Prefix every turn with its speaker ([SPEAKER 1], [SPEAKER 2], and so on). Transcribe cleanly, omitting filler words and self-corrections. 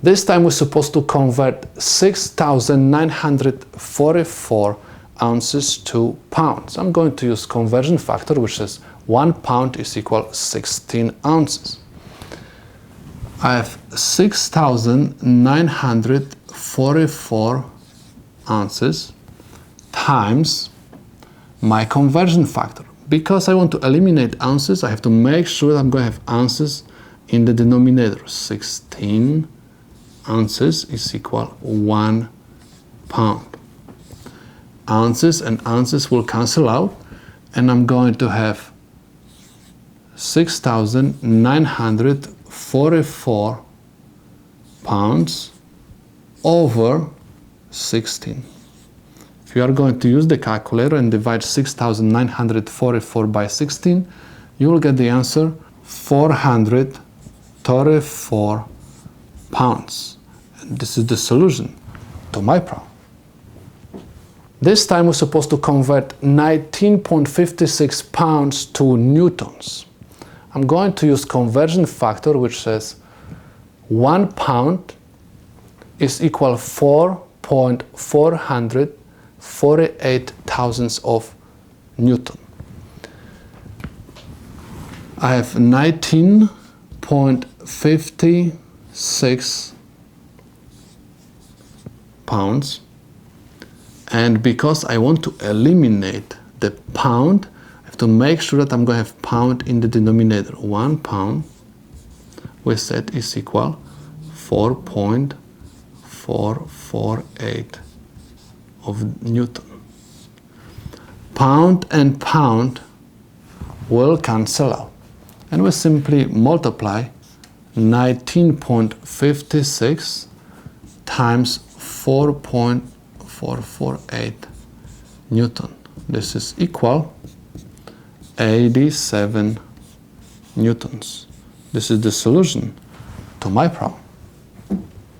[SPEAKER 1] This time we're supposed to convert 6,944 ounces to pounds. I'm going to use conversion factor, which is 1 pound is equal 16 ounces. I have 6,944 ounces times my conversion factor. Because I want to eliminate ounces, I have to make sure that I'm going to have ounces in the denominator. 16 ounces is equal 1 pound. Ounces and ounces will cancel out, and I'm going to have 6,944 pounds over 16. If you are going to use the calculator and divide 6,944 by 16, you will get the answer 434 pounds. And this is the solution to my problem. This time we're supposed to convert 19.56 pounds to newtons. I'm going to use conversion factor, which says 1 pound is equal 4.448 thousandths of Newton. I have 19.56 pounds, and because I want to eliminate the pound, I have to make sure that I'm going to have pound in the denominator. 1 pound, we said, is equal 4.448 of Newton. Pound and pound will cancel out, and we simply multiply 19.56 times 4.448 Newton. This is equal 87 newtons. This is the solution to my problem.